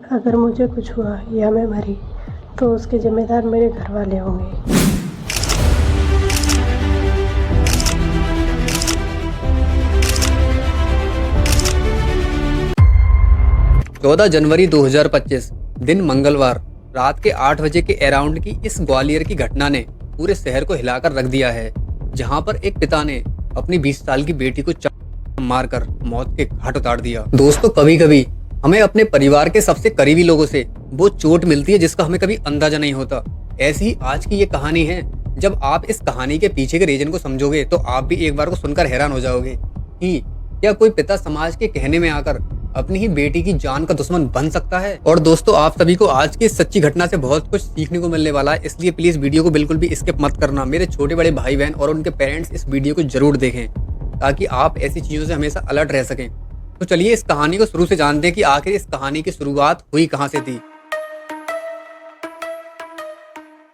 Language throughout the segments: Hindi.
अगर मुझे कुछ हुआ या मैं मरी तो उसके ज़िम्मेदार मेरे घर वाले होंगे। 14 जनवरी 2025 दिन मंगलवार रात के 8 बजे के अराउंड की इस ग्वालियर की घटना ने पूरे शहर को हिलाकर रख दिया है, जहां पर एक पिता ने अपनी 20 साल की बेटी को मारकर मौत के घाट उतार दिया। दोस्तों, कभी कभी हमें अपने परिवार के सबसे करीबी लोगों से वो चोट मिलती है जिसका हमें कभी अंदाजा नहीं होता। ऐसी ही आज की ये कहानी है। जब आप इस कहानी के पीछे के रीजन को समझोगे तो आप भी एक बार को सुनकर हैरान हो जाओगे कि क्या कोई पिता समाज के कहने में आकर अपनी ही बेटी की जान का दुश्मन बन सकता है। और दोस्तों, आप सभी को आज की इस सच्ची घटना से बहुत कुछ सीखने को मिलने वाला है, इसलिए प्लीज वीडियो को बिल्कुल भी स्किप मत करना। मेरे छोटे बड़े भाई बहन और उनके पेरेंट्स इस वीडियो को जरूर देखें ताकि आप ऐसी चीजों से हमेशा अलर्ट रह सकें। तो चलिए इस कहानी को शुरू से जानते हैं कि आखिर इस कहानी की शुरुआत हुई कहां से थी।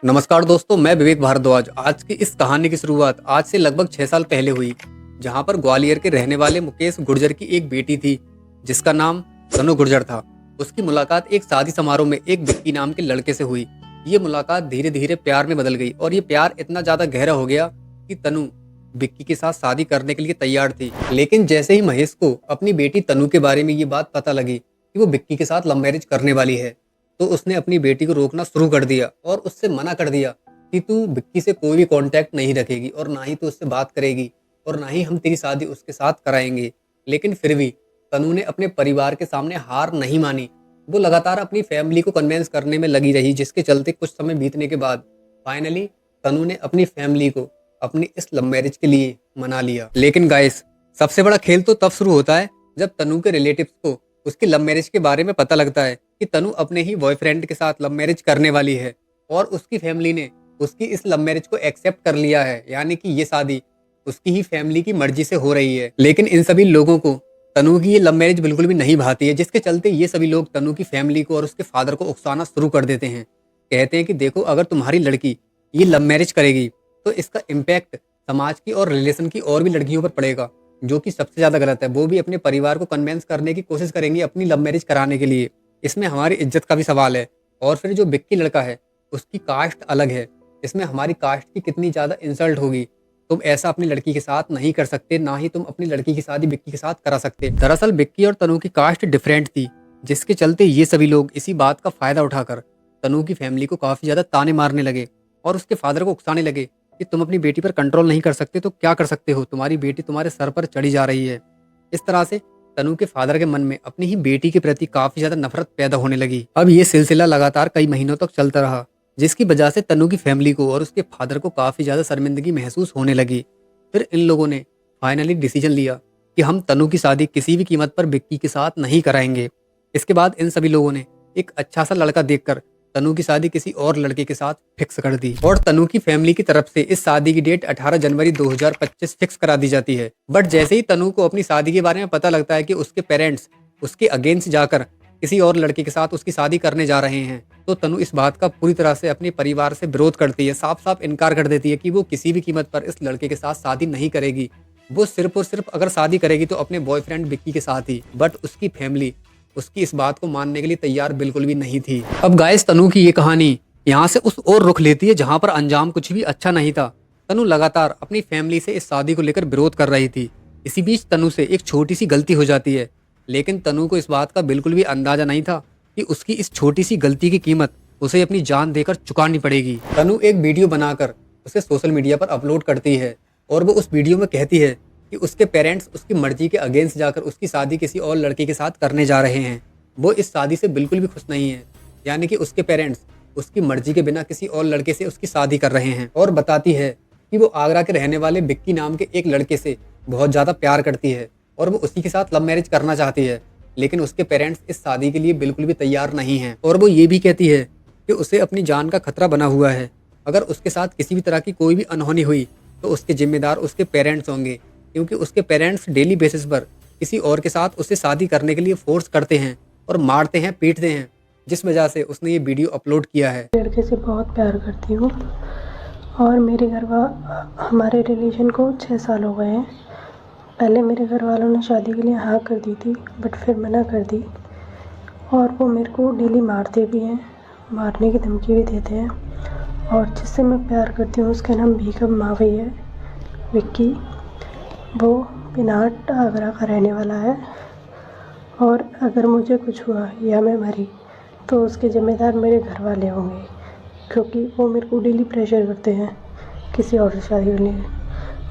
नमस्कार दोस्तों, मैं विवेक भारद्वाज। आज की इस कहानी की शुरुआत आज से लगभग 6 साल पहले हुई, जहां पर ग्वालियर के रहने वाले मुकेश गुर्जर की एक बेटी थी जिसका नाम तनु गुर्जर था। उसकी मुलाकात एक शादी समारोह में एक विक्की नाम के लड़के से हुई। ये मुलाकात धीरे धीरे प्यार में बदल गई और ये प्यार इतना ज्यादा गहरा हो गया कि तनु विक्की के साथ शादी करने के लिए तैयार थी। लेकिन जैसे ही महेश को अपनी बेटी तनु के बारे में ये बात पता लगी कि वो विक्की के साथ लव मैरिज करने वाली है, तो उसने अपनी बेटी को रोकना शुरू कर दिया और उससे मना कर दिया कि तू विक्की से कोई भी कांटेक्ट नहीं रखेगी और ना ही तो उससे बात करेगी और ना ही हम तेरी शादी उसके साथ कराएंगे। लेकिन फिर भी तनु ने अपने परिवार के सामने हार नहीं मानी। वो लगातार अपनी फैमिली को कन्विंस करने में लगी रही, जिसके चलते कुछ समय बीतने के बाद फाइनली तनु ने अपनी फैमिली को अपनी इस लव मैरिज के लिए मना लिया। लेकिन गाइस, सबसे बड़ा खेल तो तब शुरू होता है जब तनु के रिलेटिव्स को उसकी लव मैरिज के बारे में पता लगता है कि तनु अपने ही बॉयफ्रेंड के साथ लव मैरिज करने वाली है और उसकी फैमिली ने उसकी इस लव मैरिज को एक्सेप्ट कर लिया है, यानी कि ये शादी उसकी ही फैमिली की मर्जी से हो रही है। लेकिन इन सभी लोगों को तनु की ये लव मैरिज बिल्कुल भी नहीं भाती है, जिसके चलते ये सभी लोग तनु की फैमिली को और उसके फादर को उकसाना शुरू कर देते हैं। कहते हैं कि देखो, अगर तुम्हारी लड़की ये लव मैरिज करेगी तो इसका इम्पैक्ट समाज की और रिलेशन की और भी लड़कियों पर पड़ेगा, जो कि सबसे ज्यादा गलत है। वो भी अपने परिवार को कन्विंस करने की कोशिश करेंगी अपनी लव मैरिज कराने के लिए। इसमें हमारी इज्जत का भी सवाल है। और फिर जो विक्की लड़का है उसकी कास्ट अलग है, इसमें हमारी कास्ट की कितनी ज्यादा इंसल्ट होगी। तुम ऐसा अपनी लड़की के साथ नहीं कर सकते, ना ही तुम अपनी लड़की की शादी विक्की के साथ करा सकते। दरअसल विक्की और तनु की कास्ट डिफरेंट थी, जिसके चलते ये सभी लोग इसी बात का फायदा उठाकर तनु की फैमिली को काफी ज्यादा ताने मारने लगे और उसके फादर को उकसाने लगे कि तुम अपनी बेटी पर कंट्रोल नहीं कर सकते तो क्या कर सकते हो, तुम्हारी बेटी तुम्हारे सर पर चढ़ी जा रही है। इस तरह से तनु के फादर के मन में अपनी ही बेटी के प्रति काफी ज्यादा नफरत पैदा होने लगी। अब ये सिलसिला लगातार कई महीनों तक चलता रहा, जिसकी वजह से तनु की फैमिली को और उसके फादर को काफी ज्यादा शर्मिंदगी महसूस होने लगी। फिर इन लोगों ने फाइनली डिसीजन लिया कि हम तनु की शादी किसी भी कीमत पर विक्की के साथ नहीं कराएंगे। इसके बाद इन सभी लोगों ने एक अच्छा सा लड़का देखकर तनु की शादी किसी और लड़के के साथ फिक्स कर दी और तनु की फैमिली की तरफ से इस शादी की डेट 18 जनवरी 2025 फिक्स करा दी जाती है। बट जैसे ही तनु को अपनी शादी के बारे में पता लगता है कि उसके पेरेंट्स उसके अगेंस्ट जाकर किसी और लड़के के साथ उसकी शादी करने जा रहे हैं, तो तनु इस बात का पूरी तरह से अपने परिवार से विरोध करती है। साफ साफ इनकार कर देती है कि वो किसी भी कीमत पर इस लड़के के साथ शादी नहीं करेगी। वो सिर्फ और सिर्फ अगर शादी करेगी तो अपने बॉयफ्रेंड विक्की के साथ ही। बट उसकी फैमिली उसकी इस बात को मानने के लिए तैयार बिल्कुल भी नहीं थी। अब गाइस, तनु की ये कहानी यहाँ से उस ओर रुख लेती है जहाँ पर अंजाम कुछ भी अच्छा नहीं था। तनु लगातार अपनी फैमिली से इस शादी को लेकर विरोध कर रही थी। इसी बीच तनु से एक छोटी सी गलती हो जाती है, लेकिन तनु को इस बात का बिल्कुल भी अंदाजा नहीं था कि उसकी इस छोटी सी गलती की कीमत उसे अपनी जान देकर चुकानी पड़ेगी। तनु एक वीडियो बनाकर उसे सोशल मीडिया पर अपलोड करती है और वो उस वीडियो में कहती है कि उसके पेरेंट्स उसकी मर्जी के अगेंस्ट जाकर उसकी शादी किसी और लड़के के साथ करने जा रहे हैं। वो इस शादी से बिल्कुल भी खुश नहीं है, यानी कि उसके पेरेंट्स उसकी मर्जी के बिना किसी और लड़के से उसकी शादी कर रहे हैं। और बताती है कि वो आगरा के रहने वाले विक्की नाम के एक लड़के से बहुत ज़्यादा प्यार करती है और वो उसी के साथ लव मैरिज करना चाहती है। लेकिन उसके पेरेंट्स इस शादी के लिए बिल्कुल भी तैयार नहीं हैं और वो ये भी कहती है कि उसे अपनी जान का खतरा बना हुआ है। अगर उसके साथ किसी भी तरह की कोई भी अनहोनी हुई तो उसके जिम्मेदार उसके पेरेंट्स होंगे, क्योंकि उसके पेरेंट्स डेली बेसिस पर किसी और के साथ उसे शादी करने के लिए फोर्स करते हैं और मारते हैं, पीटते हैं, जिस वजह से उसने ये वीडियो अपलोड किया है। लड़के से बहुत प्यार करती हूँ और मेरे हमारे रिलेशन को 6 साल हो गए हैं। पहले मेरे घर वालों ने शादी के लिए हाँ कर दी थी, बट फिर मना कर दी और वो मेरे को डेली मारते भी हैं, मारने की धमकी भी देते हैं। और जिससे मैं प्यार करती हूँ उसका नाम बेगम मावी है, विक्की। वो पिनाट आगरा का रहने वाला है। और अगर मुझे कुछ हुआ या मैं मरी तो उसके ज़िम्मेदार मेरे घर वाले होंगे, क्योंकि वो मेरे को डेली प्रेशर करते हैं किसी और से शादी के लिए,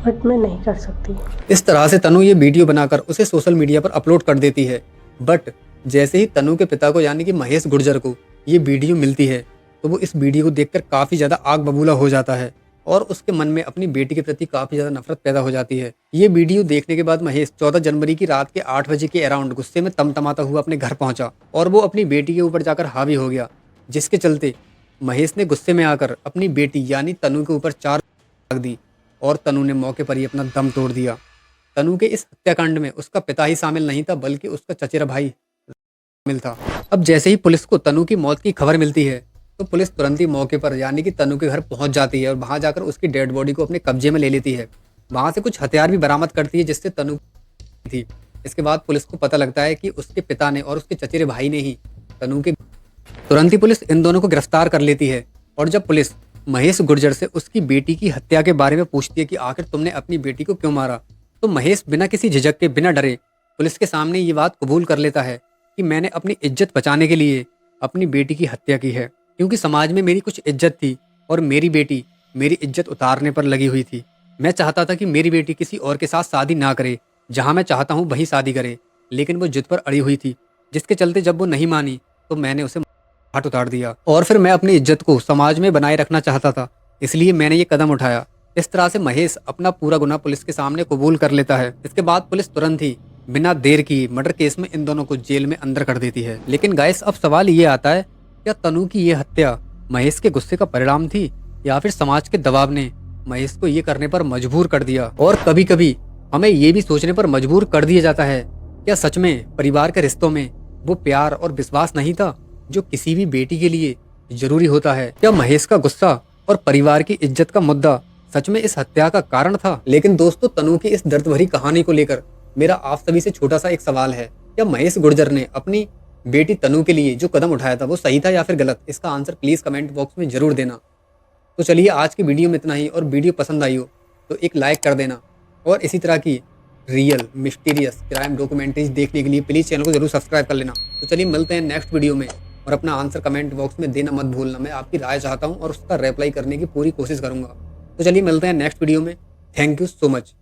बट मैं नहीं कर सकती। इस तरह से तनु ये वीडियो बनाकर उसे सोशल मीडिया पर अपलोड कर देती है। बट जैसे ही तनु के पिता को यानी कि महेश गुर्जर को ये वीडियो मिलती है तो वो इस वीडियो को देखकर काफ़ी ज़्यादा आग बबूला हो जाता है और उसके मन में अपनी बेटी के प्रति काफ़ी ज़्यादा नफरत पैदा हो जाती है। ये वीडियो देखने के बाद महेश 14 जनवरी की रात के 8 बजे के अराउंड गुस्से में तमतमाता हुआ अपने घर पहुंचा और वो अपनी बेटी के ऊपर जाकर हावी हो गया, जिसके चलते महेश ने गुस्से में आकर अपनी बेटी यानी तनु के ऊपर 4 दाग दी और तनु ने मौके पर ही अपना दम तोड़ दिया। तनु के इस हत्याकांड में उसका पिता ही शामिल नहीं था बल्कि उसका चचेरा भाई शामिल था। अब जैसे ही पुलिस को तनु की मौत की खबर मिलती है तो पुलिस तुरंत ही मौके पर यानी कि तनु के घर पहुंच जाती है और वहां जाकर उसकी डेड बॉडी को अपने कब्जे में ले लेती है। वहां से कुछ हथियार भी बरामद करती है जिससे तनु थी। इसके बाद पुलिस को पता लगता है कि उसके पिता ने और उसके चचेरे भाई ने ही तनु के तुरंत ही पुलिस इन दोनों को गिरफ्तार कर लेती है। और जब पुलिस महेश गुर्जर से उसकी बेटी की हत्या के बारे में पूछती है कि आखिर तुमने अपनी बेटी को क्यों मारा, तो महेश बिना किसी झिझक के बिना डरे पुलिस के सामने ये बात कबूल कर लेता है कि मैंने अपनी इज्जत बचाने के लिए अपनी बेटी की हत्या की है, क्योंकि समाज में मेरी कुछ इज्जत थी और मेरी बेटी मेरी इज्जत उतारने पर लगी हुई थी। मैं चाहता था कि मेरी बेटी किसी और के साथ शादी ना करे, जहां मैं चाहता हूं वही शादी करे, लेकिन वो जिद पर अड़ी हुई थी, जिसके चलते जब वो नहीं मानी तो मैंने उसे हाथ उतार दिया। और फिर मैं अपनी इज्जत को समाज में बनाए रखना चाहता था, इसलिए मैंने ये कदम उठाया। इस तरह से महेश अपना पूरा गुनाह पुलिस के सामने कबूल कर लेता है। इसके बाद पुलिस तुरंत ही बिना देर किए मर्डर केस में इन दोनों को जेल में अंदर कर देती है। लेकिन गाइस अब सवाल ये आता है, क्या तनु की ये हत्या महेश के गुस्से का परिणाम थी या फिर समाज के दबाव ने महेश को ये करने पर मजबूर कर दिया? और कभी कभी हमें ये भी सोचने पर मजबूर कर दिया जाता है, क्या सच में परिवार के रिश्तों में वो प्यार और विश्वास नहीं था जो किसी भी बेटी के लिए जरूरी होता है? क्या महेश का गुस्सा और परिवार की इज्जत का मुद्दा सच में इस हत्या का कारण था? लेकिन दोस्तों, तनु की इस दर्द भरी कहानी को लेकर मेरा आप सभी से छोटा सा एक सवाल है, क्या महेश गुर्जर ने अपनी बेटी तनु के लिए जो कदम उठाया था वो सही था या फिर गलत? इसका आंसर प्लीज कमेंट बॉक्स में जरूर देना। तो चलिए आज की वीडियो में इतना ही, और वीडियो पसंद आई हो तो एक लाइक कर देना, और इसी तरह की रियल मिस्टीरियस क्राइम डॉक्यूमेंट्रीज देखने के लिए प्लीज चैनल को जरूर सब्सक्राइब कर लेना। तो चलिए मिलते हैं नेक्स्ट वीडियो में, और अपना आंसर कमेंट बॉक्स में देना मत भूलना। मैं आपकी राय चाहता हूँ और उसका रिप्लाई करने की पूरी कोशिश करूंगा। तो चलिए मिलते हैं नेक्स्ट वीडियो में। Thank you so much.